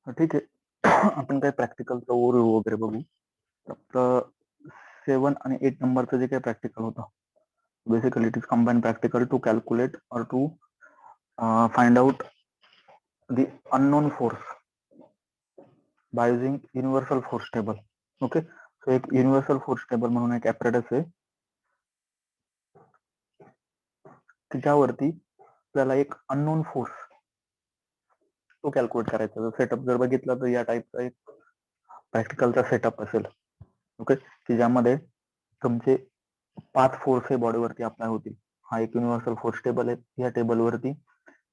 ठीक आहे. आपण काही प्रॅक्टिकलचा ओव्हरव्ह्यू वगैरे बघू. तर 7 आणि 8 नंबरचं जे काही प्रॅक्टिकल होतं, basically it is combine practical to calculate or to find out the unknown force by using universal force table. Okay, so एक युनिव्हर्सल फोर्स टेबल म्हणून एक ॲपरेटस आहे, त्याच्यावरती आपल्याला एक अननोन फोर्स तो कॅल्क्युलेट करायचा. सेटअप जर बघितला तर या टाईपचा एक प्रॅक्टिकलचा सेटअप असेल. ओके, की ज्यामध्ये तुमचे 5 फोर्स हे बॉडीवरती अप्लाय होतील. हा एक युनिव्हर्सल फोर्स टेबल आहे. या टेबलवरती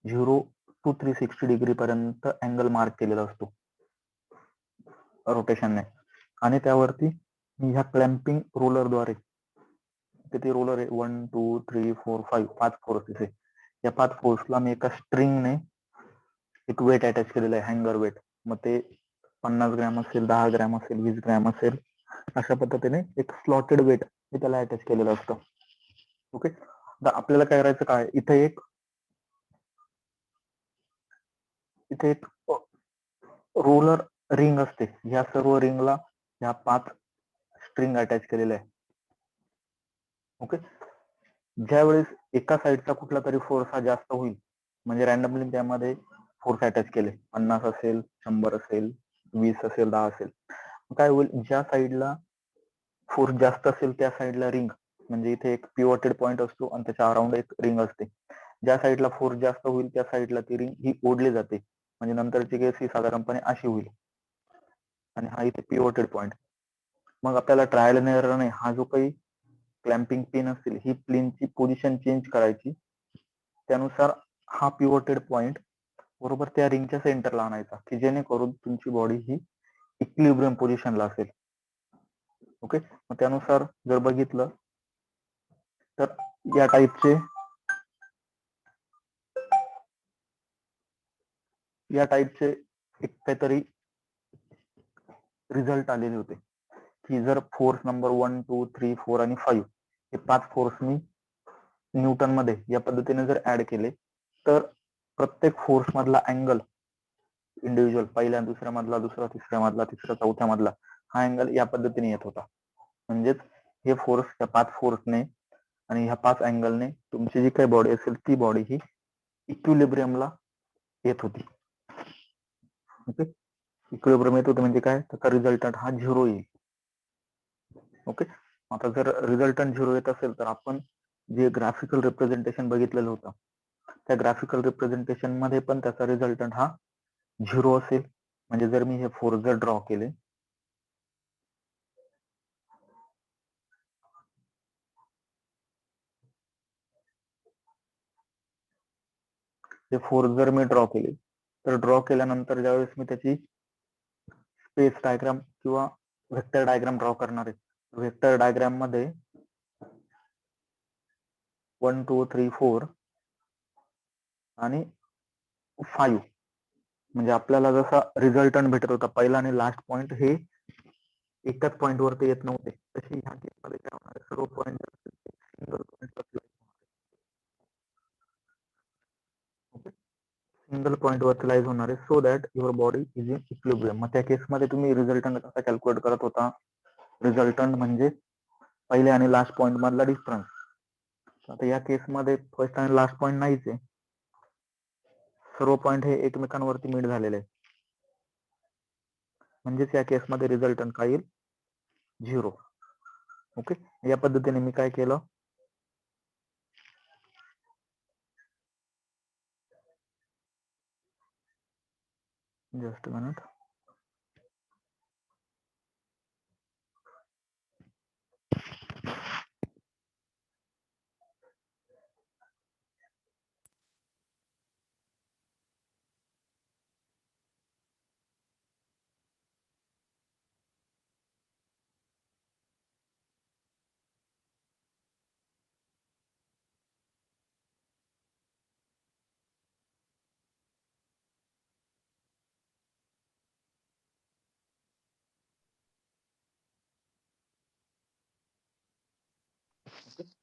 0 to 360 डिग्री पर्यंत अँगल मार्क केलेला असतो रोटेशनने, आणि त्यावरती ह्या क्लॅम्पिंग रोलरद्वारे, किती रोलर आहे, 1 2 3 4 5 5 फोर्सेस आहे. या 5 फोर्सला मी एका स्ट्रिंगने एक वेट अटॅच केलेलं आहे, हँगर वेट. मग ते 50 ग्रॅम असेल, 10 ग्रॅम असेल, 20 ग्रॅम असेल, अशा पद्धतीने एक स्लॉटेड वेट हे त्याला अटॅच केलेलं असतं. ओके, तर आपल्याला काय करायचं, काय इथे एक रोलर रिंग असते. या सर्व रिंगला ह्या 5 स्ट्रिंग अटॅच केलेल्या आहे. ओके, ज्यावेळेस एका साईडचा कुठला तरी फोर्स हा जास्त होईल, म्हणजे रॅन्डमली त्यामध्ये फोर्स अटॅच केले, 50 असेल, 100 असेल, 20 असेल, 10 असेल, काय होईल, ज्या साईडला फोर्स जास्त असेल त्या साईडला रिंग, म्हणजे इथे एक पिवटेड पॉइंट असतो आणि त्याच्या अराउंड एक रिंग असते. ज्या साईडला फोर्स जास्त होईल त्या साईडला ती रिंग ही ओढली जाते, म्हणजे नंतरची केस ही साधारणपणे अशी होईल. आणि हा इथे पिवटेड पॉइंट. मग आपल्याला ट्रायल अँड एररने हा जो काही क्लॅम्पिंग पिन असतील, ही पिनची पोझिशन चेंज करायची. त्यानुसार हा पिवटेड पॉइंट बरोबर त्या रिंगच्या सेंटरला आणायचा, की जेणेकरून तुमची बॉडी ही इक्विलिब्रियम पोझिशनला असेल. ओके, मग त्यानुसार जर बघितलं तर या टाईपचे एक काहीतरी रिझल्ट आलेले होते, की जर फोर्स नंबर 1 2 3 4 आणि 5 हे 5 फोर्स मी न्यूटन मध्ये या पद्धतीने जर ऍड केले, तर प्रत्येक फोर्स मधला अँगल इंडिव्हिज्युअल, पहिल्या दुसऱ्या मधला, दुसरा तिसऱ्या मधला, तिसरा चौथ्या मधला, हा अँगल या पद्धतीने येत होता. म्हणजेच हे फोर्स, या 5 फोर्सने आणि ह्या 5 अँगलने तुमची जी काही बॉडी असेल ती बॉडी ही इक्विलिब्रियमला येत होती. ओके, इक्विलिब्रियम येत होते म्हणजे काय, त्याचा रिझल्टंट हा 0 येईल. ओके, आता जर रिझल्टंट 0 येत असेल तर आपण जे ग्राफिकल रिप्रेझेंटेशन बघितलेलं होतं, त्या ग्राफिकल रिप्रेझेंटेशन मध्ये पण त्याचा रिझल्टंट हा 0 असेल. म्हणजे जर मी हे फोर्स जर ड्रॉ केले, हे फोर्स जर मी ड्रॉ केले, तर ड्रॉ केल्यानंतर ज्यावेळेस मी त्याची स्पेस डायग्राम किंवा व्हेक्टर डायग्राम ड्रॉ करणार आहे, व्हेक्टर डायग्राम मध्ये 1 2 3 4 आणि 5, म्हणजे आपल्याला जसा रिझल्टंट भेटत होता पहिला आणि लास्ट पॉइंट हे एकाच पॉइंट वरती येत नव्हते, तशी ह्या केसमध्ये काय होणार आहे, सर्व पॉइंट सिंगल पॉइंट वरती लाईज होणार आहे, so that your body is in equilibrium. मग त्या केसमध्ये तुम्ही रिझल्टंट कसा कॅल्क्युलेट करत होता, रिझल्टंट म्हणजे पहिल्या आणि लास्ट पॉइंट मधला डिफरन्स. आता या केसमध्ये फर्स्ट आणि लास्ट पॉइंट नाहीच आहे, सर्व पॉइंट हे एकमेकांवरती मीट झालेले आहे, म्हणजेच या केसमध्ये रिझल्टंट काय येईल, 0. ओके, या पद्धतीने मी काय केलं, जस्ट मिनिट,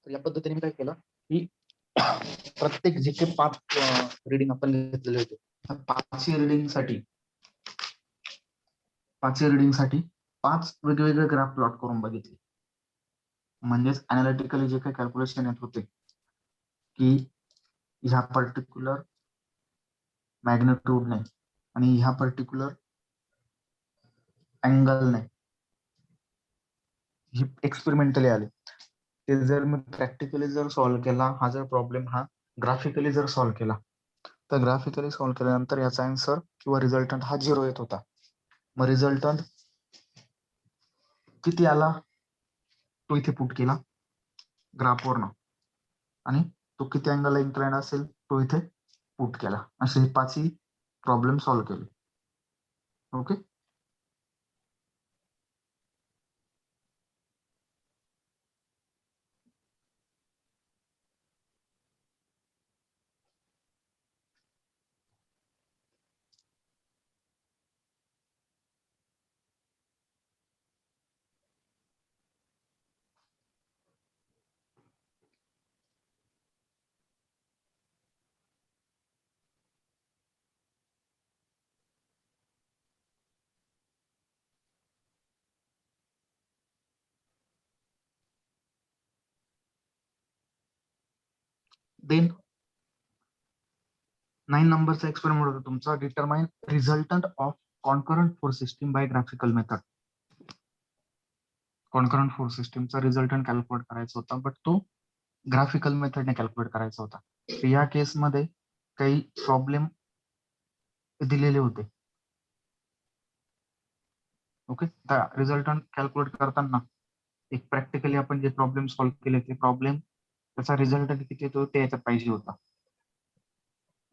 तर या पद्धतीने मी काय केलं, की प्रत्येक जे काही 5 रिडिंग आपण घेतलेले होते, 5 रिडिंग साठी 5 रिडिंगसाठी 5 वेगवेगळे ग्राफ प्लॉट करून बघितले. म्हणजेच अनालिटिकली जे काही कॅल्क्युलेशन येत होते की ह्या पर्टिक्युलर मॅग्नेट्यूड नाही आणि ह्या पर्टिक्युलर अँगल नाही, ही एक्सपेरिमेंटली आले. ते जर मी प्रॅक्टिकली जर सॉल्व्ह केला, हा जर प्रॉब्लेम हा ग्राफिकली जर सॉल्व्ह केला, तर ग्राफिकली सॉल्व्ह केल्यानंतर याचा आन्सर किंवा रिझल्टंट हा 0 येत होता. मग रिझल्टंट किती आला तो इथे पुट केला ग्राफवरनं, आणि तो किती अँगलला इन्क्लाइंड असेल तो इथे पुट केला. असे 5ही प्रॉब्लेम सॉल्व्ह केले. ओके. देन 9 नंबरचा एक्सपेरिमेंट होता तुमचा, determine resultant of concurrent force system by graphical method. Concurrent force सिस्टीमचा रिझल्टंट कॅल्क्युलेट करायचा होता, बट तो ग्राफिकल मेथडने कॅल्क्युलेट करायचा होता. तर या केसमध्ये काही प्रॉब्लेम दिलेले होते. ओके. रिझल्टंट कॅल्क्युलेट करताना एक प्रॅक्टिकली आपण जे प्रॉब्लेम सॉल्व्ह केले ते प्रॉब्लेम त्याचा रिझल्टंट किती येतो ते याच्यात पाहिजे होता.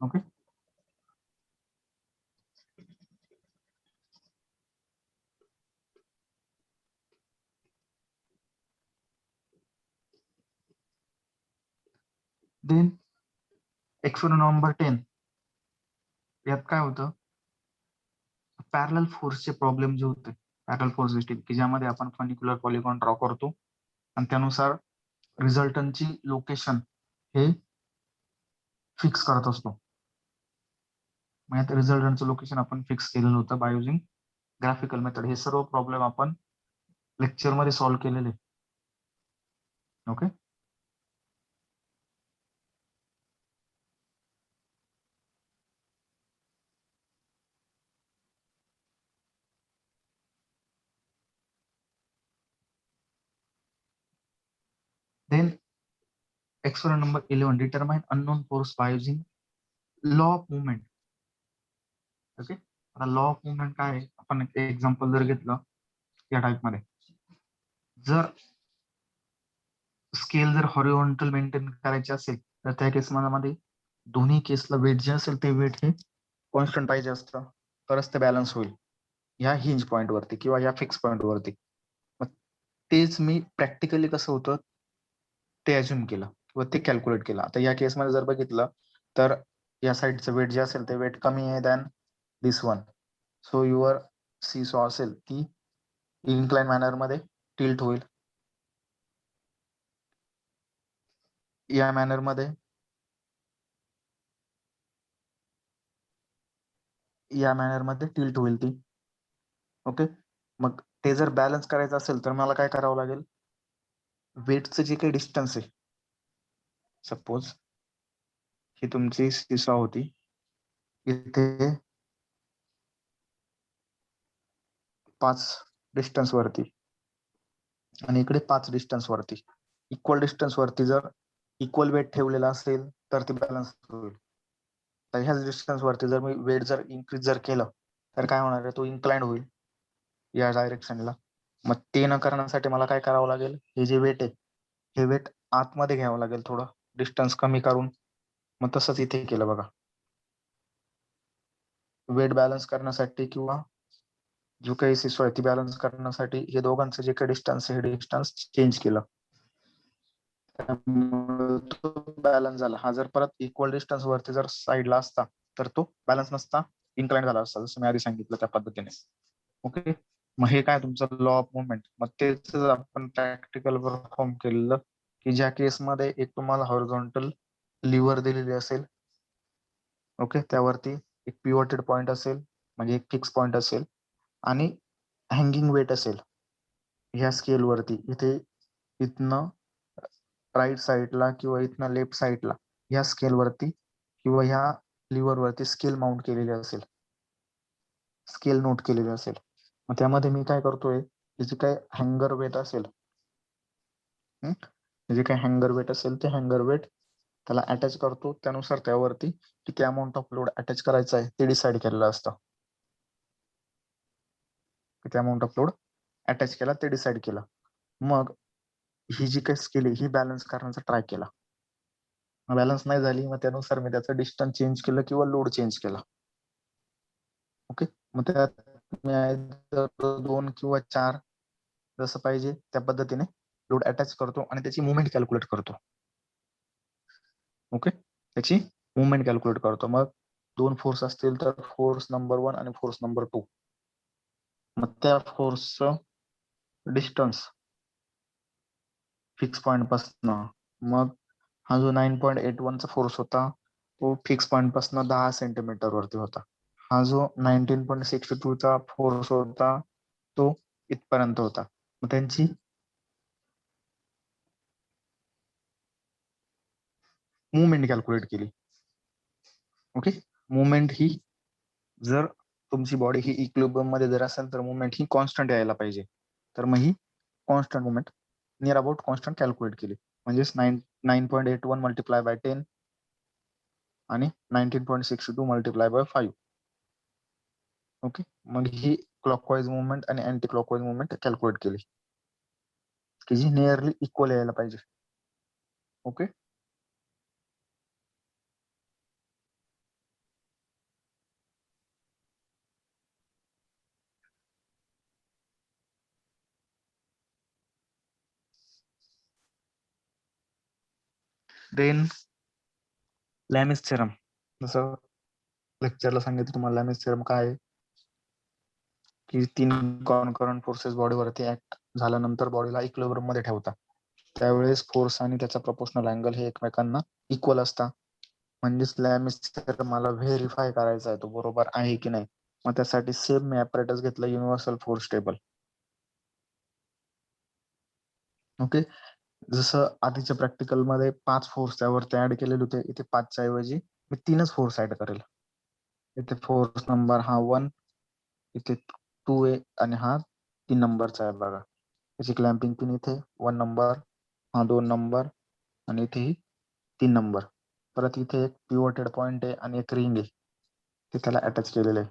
ओके. देन एक्सपेरिमेंट नंबर 10, यात काय होतं, पॅरलल फोर्सचे प्रॉब्लेम जे होते, पॅरलल फोर्स सिस्टीम की ज्यामध्ये आपण फर्निक्युलर पॉलिगॉन ड्रॉ करतो आणि त्यानुसार रिझल्टंटची लोकेशन हे फिक्स करत असतो. म्हणजे रिझल्टंटचं लोकेशन आपण फिक्स केलेलं होतं बाय युझिंग ग्राफिकल मेथड. हे सर्व प्रॉब्लेम आपण लेक्चरमध्ये सॉल्व्ह केलेले. Okay. Then experiment number 11, determine unknown force by using law of movement. Okay. आता लॉ ऑफ मुवमेंट काय आहे, आपण एक एक्झाम्पल जर घेतलं या टाईपमध्ये, जर स्केल जर हॉरिझॉन्टल मेंटेन करायचे असेल तर त्या केसमध्ये दोन्ही केसला वेट जे असेल ते वेट हे कॉन्स्टंट पाहिजे असतं, तरच ते बॅलन्स होईल ह्या हिंज पॉईंटवरती किंवा या फिक्स पॉईंटवरती. मग तेच मी प्रॅक्टिकली कसं होतं ते अज्युम केलं किंवा ते कॅल्क्युलेट केलं. आता या केसमध्ये जर बघितलं तर या साईडचं वेट जे असेल ते वेट कमी आहे than this one. So your seesaw असेल ती इन्क्लाइन मॅनरमध्ये टिल्ट होईल. या मॅनरमध्ये टिल्ट होईल ती. ओके. मग ते जर बॅलन्स करायचं असेल तर मला काय करावं लागेल, वेटचं जे काही डिस्टन्स आहे, सपोज ही तुमची सीसॉ होती, इथे 5 डिस्टन्स वरती आणि इकडे 5 डिस्टन्स वरती, इक्वल डिस्टन्स वरती जर इक्वल वेट ठेवलेला असेल तर ते बॅलन्स होईल. तर ह्याच डिस्टन्स वरती जर मी वेट जर इन्क्रीज जर केलं तर काय होणार आहे, तो इन्क्लाइंड होईल या डायरेक्शनला. मग ते न करण्यासाठी मला काय करावं लागेल, हे जे वेट आहे हे वेट आतमध्ये घ्यावं लागेल, थोडं डिस्टन्स कमी करून. मग तसंच इथे केलं बघा, वेट बॅलन्स करण्यासाठी किंवा जो काही सिसो आहे ती बॅलन्स करण्यासाठी हे दोघांचं जे काही डिस्टन्स आहे हे डिस्टन्स चेंज केलं, तो बॅलन्स झाला. हा जर परत इक्वल डिस्टन्स वरती जर साईडला असता तर तो बॅलन्स नसता, इन्क्लाइंड झाला असता, जसं मी आधी सांगितलं त्या पद्धतीने. ओके. मग हे काय तुमचं लॉ ऑफ मुवमेंट. मग तेच आपण प्रॅक्टिकल परफॉर्म केलेलं की ज्या केसमध्ये एक तुम्हाला हॉरिझॉन्टल लिव्हर दिलेली असेल, ओके, त्यावरती एक पिवटेड पॉइंट असेल म्हणजे एक फिक्स पॉइंट असेल आणि हँगिंग वेट असेल ह्या स्केलवरती, इथनं राईट साईडला किंवा इथनं लेफ्ट साईडला ह्या स्केलवरती किंवा ह्या लिव्हरवरती स्केल माउंट केलेली असेल, स्केल नोट केलेली असेल, मग त्यामध्ये मी काय करतोय, जे काय हँगर वेट असेल, जे काय हँगर वेट असेल ते हँगर वेट त्याला अटॅच करतो, त्यानुसार त्यावरती किती अमाऊंट ऑफ लोड अटॅच करायचा आहे ते डिसाईड केलेलं असतं. किती अमाऊंट ऑफ लोड अटॅच केला ते डिसाईड केलं. मग ही जी काही स्केल आहे ही बॅलन्स करण्याचा ट्राय केला, बॅलन्स नाही झाली, मग त्यानुसार मी त्याचं डिस्टन्स चेंज केलं किंवा लोड चेंज केला. ओके, मग त्यात मी 2 किंवा 4 जसं पाहिजे त्या पद्धतीने लोड अटॅच करतो आणि त्याची मुवमेंट कॅल्क्युलेट करतो. ओके, त्याची मुवमेंट कॅल्क्युलेट करतो. मग 2 फोर्स असतील तर फोर्स नंबर 1 आणि फोर्स नंबर 2, मग त्या फोर्सचं डिस्टन्स फिक्स पॉइंट पासून, मग हा जो 9.81 चा फोर्स होता तो फिक्स पॉइंट पासून 10 सेंटीमीटर वरती होता. हा जो 19.62 चा फोर्स होता तो इथपर्यंत होता. मग त्यांची मुवमेंट कॅल्क्युलेट केली. ओके, मुवमेंट ही जर तुमची बॉडी ही इक्विलिब्रियम मध्ये जर असेल तर मुवमेंट ही कॉन्स्टंट यायला पाहिजे, तर मग ही constant movement near about constant calculate केली, म्हणजेच 9.81 मल्टिप्लाय बाय 10 आणि 19.62 मल्टिप्लाय बाय 5. ओके, मग ही क्लॉकवाईज मुवमेंट आणि अँटी क्लॉकवाईज मुवमेंट कॅल्क्युलेट केली की जी नियरली इक्वल यायला पाहिजे. ओके, देन लॅमिस थेरम, जसं लेक्चरला सांगितलं तुम्हाला लॅमिस थेरम काय आहे, की 3 कॉन्करंट फोर्सेस बॉडीवरती ऍक्ट झाल्यानंतर बॉडीला इक्विलिब्रियम मध्ये ठेवतात, त्यावेळेस फोर्स आणि त्याचा प्रोपोर्शनल अँगल हे एकमेकांना इक्वल असतात. म्हणजेच लॅमिस थेरम मला व्हेरीफाय करायचा आहे तो बरोबर आहे की नाही, मग त्यासाठी सेम मी ऍपरेटस घेतलं, युनिव्हर्सल फोर्स टेबल. ओके, जसं आधीच्या प्रॅक्टिकल मध्ये 5 फोर्स त्यावरती ऍड केलेले होते, इथे 5 च्या ऐवजी मी 3च फोर्स ऍड करेल. इथे फोर्स नंबर हा 1, इथे 2 आहे आणि हा 3 नंबरचा आहे बघा. त्याची क्लॅम्पिंग पिन इथे 1 नंबर, हा 2 नंबर आणि इथेही 3 नंबर. परत इथे एक पिवटेड पॉइंट आहे आणि एक रिंग आहे, ते त्याला अटॅच केलेलं आहे.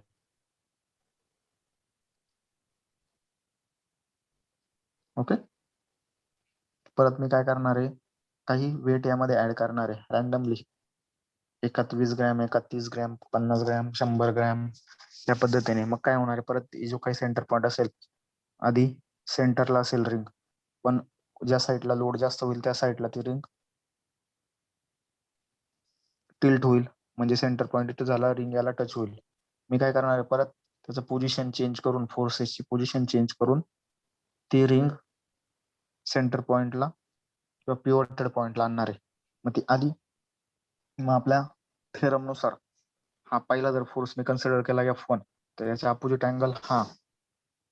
ओके, परत मी काय करणार आहे, काही वेट यामध्ये ऍड करणार आहे रॅन्डमली, एकात 20 ग्रॅम, एकात 30 ग्रॅम, 50 ग्रॅम, 100 ग्रॅम, त्या पद्धतीने. मग काय होणार आहे, परत जो काही सेंटर पॉइंट असेल, आधी सेंटरला असेल रिंग, पण ज्या साईडला लोड जास्त होईल त्या साईडला ती रिंग टिल्ट होईल, म्हणजे सेंटर पॉइंट इथे झाला, रिंग याला टच होईल. मी काय करणार आहे, परत त्याचं पोझिशन चेंज करून, फोर्सेसची पोझिशन चेंज करून ती रिंग सेंटर पॉइंटला किंवा पिवटेड पॉइंटला आणणार आहे. मग ती आधी, मग आपल्या थेरम नुसार हा पहिला जर फोर्स मी कन्सिडर केला F1, तर याचा अपोजिट अँगल हा,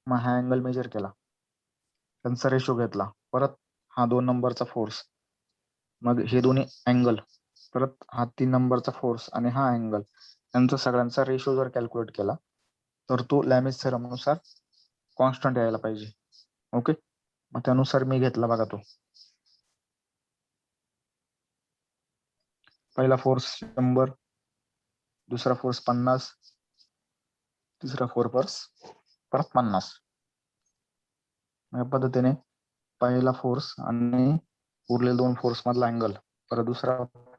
मग हा अँगल मेजर केला, त्यांचा रेशो घेतला, परत हा 2 नंबरचा फोर्स, मग हे दोन्ही अँगल, परत हा 3 नंबरचा फोर्स आणि हा अँगल, यांचा सगळ्यांचा रेशो जर कॅल्क्युलेट केला तर तो लॅमिस थेरम नुसार कॉन्स्टंट यायला पाहिजे. ओके, मग त्यानुसार मी घेतला बघा तो पहिला फोर्स 100, दुसरा फोर्स 50, तिसरा फोर्स परत 50. या पद्धतीने पहिला फोर्स आणि उरलेले 2 फोर्स मधला अँगल, परत दुसरा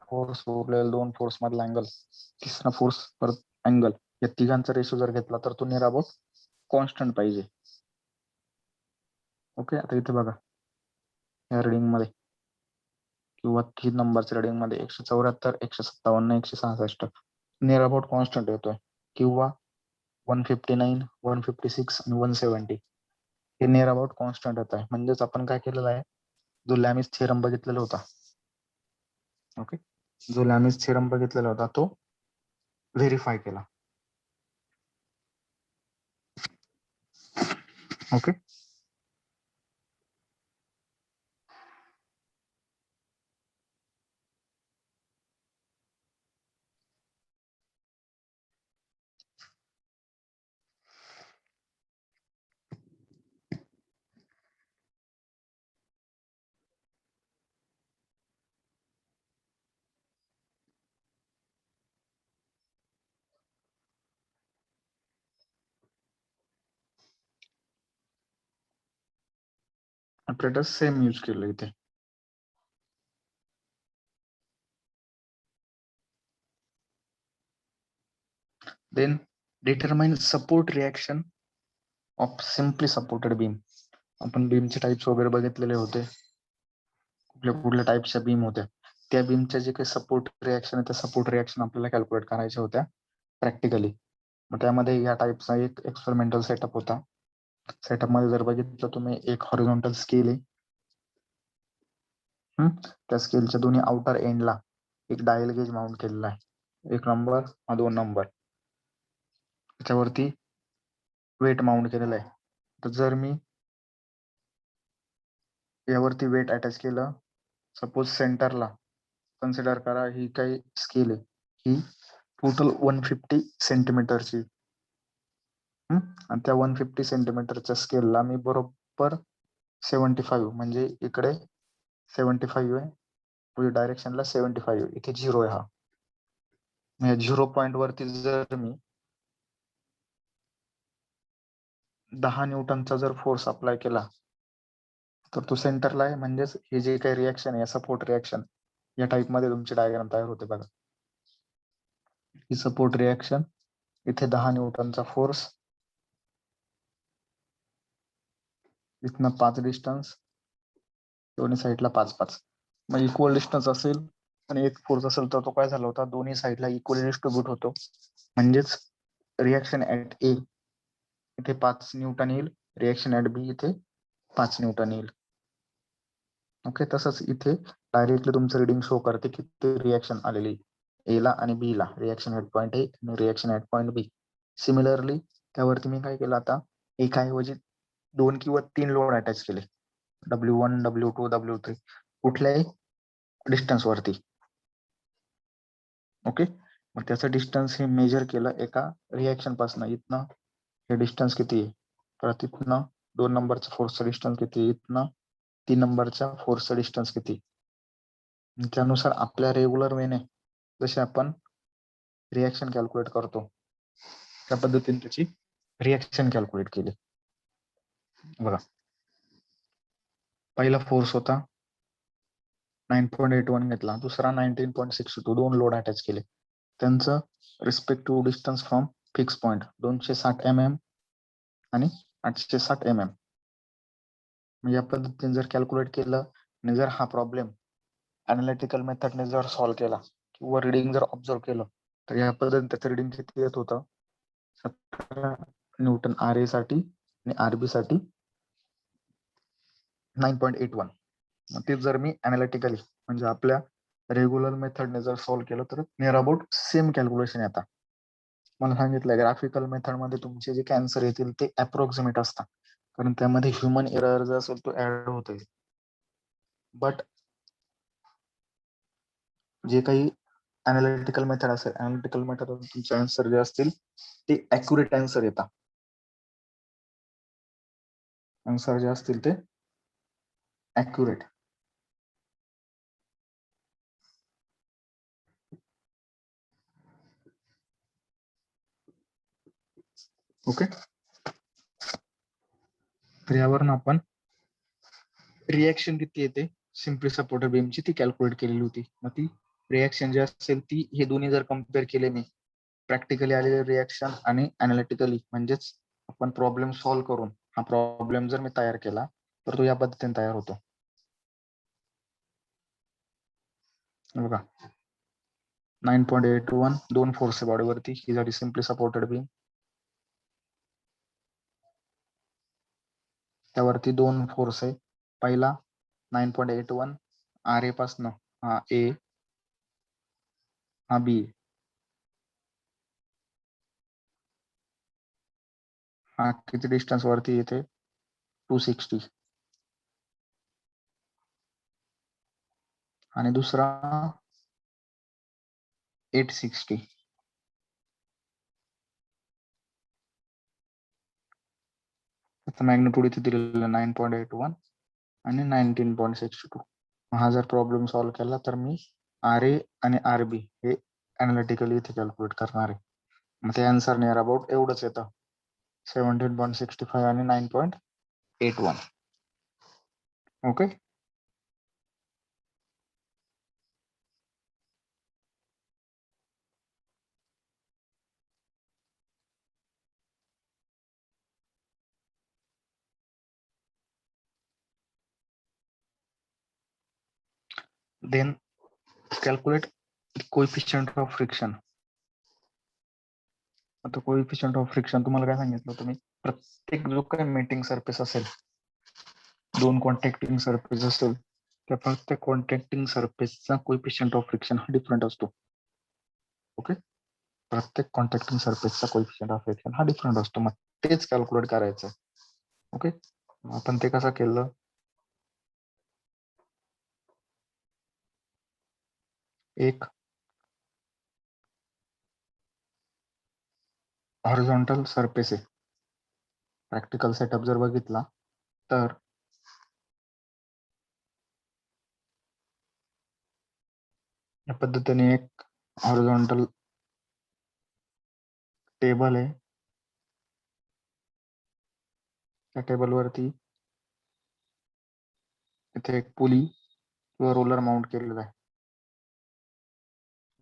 फोर्स, उरलेले 2 फोर्स मधला अँगल, तिसरा फोर्स परत अँगल, या तिघांचा रेशो जर घेतला तर तो नियर अबाउट कॉन्स्टंट पाहिजे. ओके, आता इथे बघा या रिडिंग मध्ये किंवा 3 नंबरच्या रिडिंग मध्ये 174, 157, 166 नियर अबाउट कॉन्स्टंट येतोय, किंवा 159, 156 आणि 170 हे नियर अबाउट कॉन्स्टंट येत आहे. म्हणजेच आपण काय केलेलं आहे, जो लॅमिस थेरम बघितलेला होता, ओके, जो लॅमिस थेरम बघितलेला होता तो व्हेरीफाय केला. ओके. ऑपरेटर सेम यूज केलं इथे. Then determine support reaction of simply supported beam. आपण बीमचे टाइप्स वगैरे बघितलेले होते, कुठल्या कुठल्या टाइपच्या बीम होत्या. त्या बीमच्या जे काही सपोर्ट रिएक्शन आहे त्या सपोर्ट रिएक्शन आपल्याला कॅल्क्युलेट करायच्या होत्या प्रॅक्टिकली. मग त्यामध्ये या टाइपचा एक एक्सपेरिमेंटल सेटअप होता. सेटअप मध्ये जर बघितलं तुम्ही, एक हॉरिझॉन्टल स्केल आहे. त्या स्केलच्या दोन्ही आउटर एंडला एक डायल गेज माउंट केलेला आहे, 1 नंबर हा 2 नंबर. त्याच्यावरती वेट माउंट केलेलं आहे. तर जर मी यावरती वेट अटॅच केलं, सपोज सेंटरला कन्सिडर करा ही काही स्केल आहे, ही टोटल 150 सेंटीमीटरची. आणि त्या 150 सेंटीमीटरच्या स्केलला मी बरोबर 75 म्हणजे इकडे 75 आहे, डायरेक्शनला 75, इथे 0 आहे. हा 0 पॉइंट वरती जर मी 10 न्यूटनचा जर फोर्स अप्लाय केला तर तो सेंटरला आहे. म्हणजेच हे जे काही रिएक्शन आहे सपोर्ट रिएक्शन, या टाइप मध्ये तुमची डायग्राम तयार होते बघा. ही सपोर्ट रिएक्शन, इथे 10 न्यूटनचा फोर्स, इथनं 5 डिस्टन्स, दोन्ही साईडला 5-5. मग इक्वल डिस्टन्स असेल आणि एक फोर्स असेल तर तो काय झाला होता, दोन्ही साईडला इक्वली डिस्ट्रीब्यूट होतो. म्हणजेच रिएक्शन ऍट ए इथे 5 न्यूटन येईल, रिएक्शन ऍट बी इथे 5 न्यूटन येईल. ओके. तसंच इथे डायरेक्टली तुमचं रिडिंग शो करते की रिएक्शन आलेली ए ला आणि बी ला, रिएक्शन ऍट पॉईंट ए आणि reaction at point B. Similarly त्यावरती मी काय केलं, आता एकाऐवजी 2 किंवा 3 लोड अटॅच केले, W1, W2, W3, कुठल्याही डिस्टन्स वरती. ओके. मग त्याचं डिस्टन्स हे मेजर केलं एका रिएक्शन पासून. इथनं हे डिस्टन्स किती आहे, परत इथनं 2 नंबरच्या फोर्सचं डिस्टन्स किती आहे, इथनं 3 नंबरच्या फोर्सचं डिस्टन्स किती. त्यानुसार आपल्या रेग्युलर वेने जसे आपण रिएक्शन कॅल्क्युलेट करतो त्या पद्धतीने त्याची रिएक्शन कॅल्क्युलेट केली. बघा, पहिला फोर्स होता 9.81 घेतला, दुसरा 19.62, 2 लोड अटॅच केले. त्यांचं respective distance from fix point 260 mm आणि 860 mm. या पद्धतीने जर कॅल्क्युलेट केलं आणि जर हा प्रॉब्लेम अनालिटिकल मेथडने जर सॉल्व्ह केला किंवा रिडिंग जर ऑब्झर्व केलं तर या पद्धतीने त्याचं रिडिंग किती येत होतं, 17 न्यूटन RA साठी आणि RB साठी 9.81. ते जर मी अनालिटिकली म्हणजे आपल्या रेग्युलर मेथडने जर सॉल्व्ह केलं तर नियर अबाउट सेम कॅल्क्युलेशन येतात. मला सांगितलं ग्राफिकल मेथड मध्ये तुमचे जे कॅन्सर येतील ते अप्रॉक्सिमेट असतात, कारण त्यामध्ये ह्युमन एरर जो असेल तो ऍड होतोय. बट जे काही अनालिटिकल मेथड असेल, अनालिटिकल मेथड तुमचे आन्सर जे असतील ते ऍक्युरेट आन्सर येतात. आन्सर जे असतील ते ऍक्युरेट. ओके. तर यावरून आपण रिएक्शन किती येते सिम्पली सपोर्टेड बीमची ती कॅल्क्युलेट केलेली होती. मग ती रिएक्शन जी असेल ती हे दोन्ही जर कम्पेअर केले मी, प्रॅक्टिकली आलेले रिएक्शन आणि अनालिटिकली, म्हणजेच आपण प्रॉब्लेम सॉल्व्ह करून हा प्रॉब्लेम जर मी तयार केला तर तो या पद्धतीने तयार होतो. बघा, 9.81, 2 फोर्स आहे बॉडीवरती, ही झाली सिम्पली सपोर्टेड बीम. त्यावरती 2 फोर्स आहे. पहिला 9.81 RA पासन हा A हा B, हा किती डिस्टन्स वरती येते 260 आणि दुसरा 860. त्याचा मॅग्निट्यूड इथे दिलेलं 9.81 आणि 19.62. हा जर प्रॉब्लेम सॉल्व्ह केला तर मी RA आणि RB हे अनालिटिकली इथे कॅल्क्युलेट करणार आहे. मग ते आन्सर नियर अबाउट एवढंच येतं, 17.65 आणि 9.81. Okay. Then calculate coefficient of friction. आता कोएफिशियंट ऑफ फ्रिक्शन तुम्हाला काय सांगितलं होतं मी, प्रत्येक जो काही मेटिंग सरफेस असेल, दोन कॉन्टॅक्टिंग सरफेस असेल, त्या प्रत्येक कॉन्टॅक्टिंग सरफेसचा कोएफिशियंट ऑफ फ्रिक्शन हा डिफरंट असतो. ओके. प्रत्येक कॉन्टॅक्टिंग सरफेसचा कोएफिशियंट ऑफ फ्रिक्शन हा डिफरंट असतो. मग तेच कॅल्क्युलेट करायचं. ओके. आपण ते कसं केलं, एक हॉरिझॉन्टल सरफेस आहे. प्रॅक्टिकल सेटअप जर बघितला तर या पद्धतीने एक हॉरिझॉन्टल टेबल आहे. त्या टेबलवरती इथे एक पुली किंवा रोलर माउंट केलेला आहे.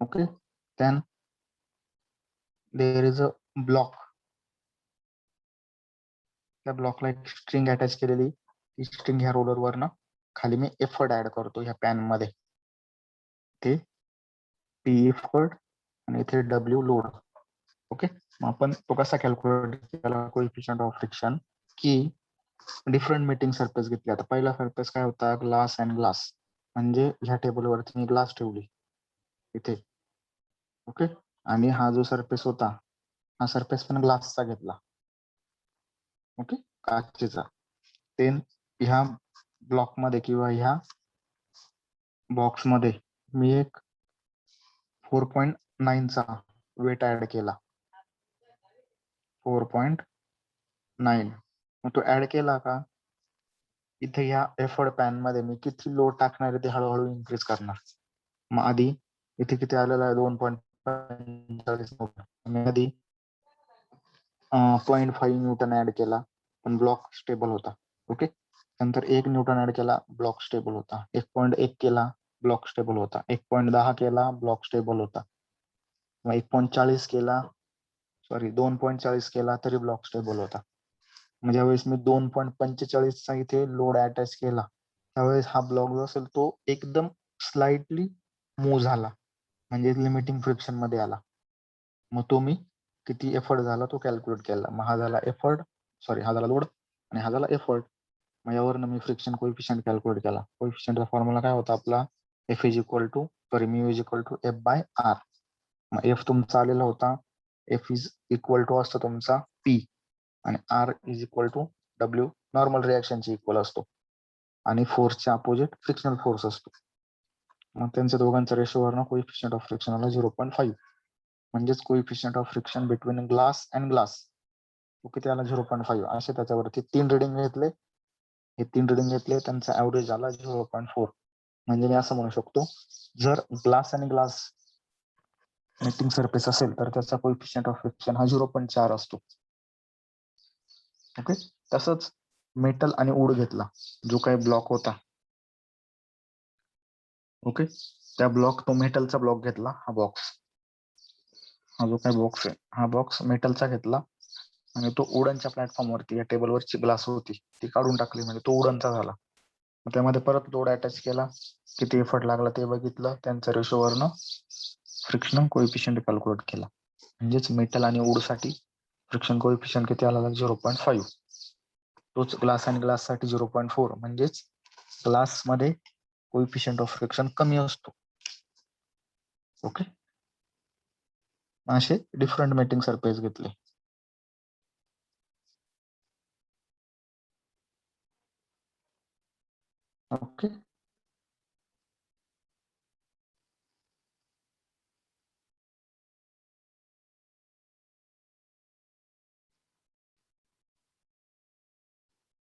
Okay. Then there is a block. त्या ब्लॉकला एक स्ट्रिंग अटॅच केलेली. ती स्ट्रिंग ह्या रोलरवर ना खाली मी एफर्ट ऍड करतो ह्या पॅन मध्ये. ते P एफर्ट आणि इथे W लोड. ओके. मग आपण तो कसा कॅल्क्युलेट केला कोएफिशियंट ऑफ फ्रिक्शन, की डिफरंट मेटिंग सरफेस घेतली. आता पहिला सरफेस काय होता, ग्लास अँड ग्लास, म्हणजे ह्या टेबलवरती मी ग्लास ठेवली इथे. ओके. आणि हा जो सरफेस होता, हा सरफेस पण ग्लासचा घेतला. ओके, काचेचा. देन ह्या ब्लॉक मध्ये किंवा ह्या बॉक्स मध्ये मी एक 4.9 चा वेट ऍड केला. 4.9. मग तो ऍड केला का, इथे ह्या एफर्ट पॅन मध्ये मी किती लोड टाकणार आहे ते हळूहळू इन्क्रीज करणार. मग आधी इथे किती आलेला आहे, 2.45 न्यूटन. आधी 0.5 न्यूटन ऍड केला, पण ब्लॉक स्टेबल होता. ओके. नंतर 1 न्यूटन ऍड केला, ब्लॉक स्टेबल होता. 1.1 केला, ब्लॉक स्टेबल होता. 1.10 केला, ब्लॉक स्टेबल होता. 1.40 केला, 2.40 केला तरी ब्लॉक स्टेबल होता. म्हणजे ज्यावेळेस मी 2.45 चा इथे लोड अटॅच केला, त्यावेळेस हा ब्लॉक जो असेल तो एकदम स्लाइटली मूव्ह झाला, म्हणजे लिमिटिंग फ्रिक्शन मध्ये आला. मग तो मी किती एफर्ट झाला तो कॅल्क्युलेट केला. मग हा झाला एफर्ट, हा झाला लोड आणि हा झाला एफर्ट. मग यावरनं मी फ्रिक्शन कोएफिशियंट कॅल्क्युलेट केला. कोएफिशियंटचा फॉर्म्युला काय होता आपला, F is equal to F/R. मग F तुमचा आलेला होता, F इज इक्वल टू असतो तुमचा P आणि R is equal to W, normal रिॲक्शनची इक्वल असतो, आणि फोर्सच्या अपोजिट फ्रिक्शनल फोर्स असतो. मग त्यांच्या दोघांचा रेशोवरनं कोएफिशियंट ऑफ फ्रिक्शन आला 0.5. म्हणजेच coefficient of friction between glass and glass तो किती आला, 0.5. असे त्याच्यावरती 3 रिडिंग घेतले. हे 3 रिडिंग घेतले, त्यांचा ऍव्हरेज आला 0.4. म्हणजे मी असं म्हणू शकतो, जर ग्लास आणि ग्लास मेटिंग सरफेस असेल तर त्याचा कोएफिशियंट ऑफ फ्रिक्शन हा 0.4 असतो. ओके. तसंच मेटल आणि वूड घेतला, जो काही ब्लॉक होता. ओके. त्या ब्लॉक, तो मेटलचा ब्लॉक घेतला. हा बॉक्स, हा जो काही बॉक्स आहे, हा बॉक्स मेटलचा घेतला आणि तो वुडनच्या प्लॅटफॉर्मवरती या टेबलवरची ग्लास होती ती काढून टाकली, म्हणजे तो वुडनचा झाला. मग त्यामध्ये परत लोड अटॅच केला, किती एफर्ट लागला ते बघितलं, त्यांच्या रेशोवरनं फ्रिक्शन कोएफिशियंट कॅल्क्युलेट केला. म्हणजेच मेटल आणि वूड साठी फ्रिक्शन कोएफिशियंट किती आला, 0.5. तोच ग्लास आणि ग्लास साठी 0.4. म्हणजेच ग्लास मध्ये कोएफिशियंट ऑफ फ्रिक्शन कमी असतो. ओके. असे डिफरंट मेटिंग सरफेस घेतले. ओके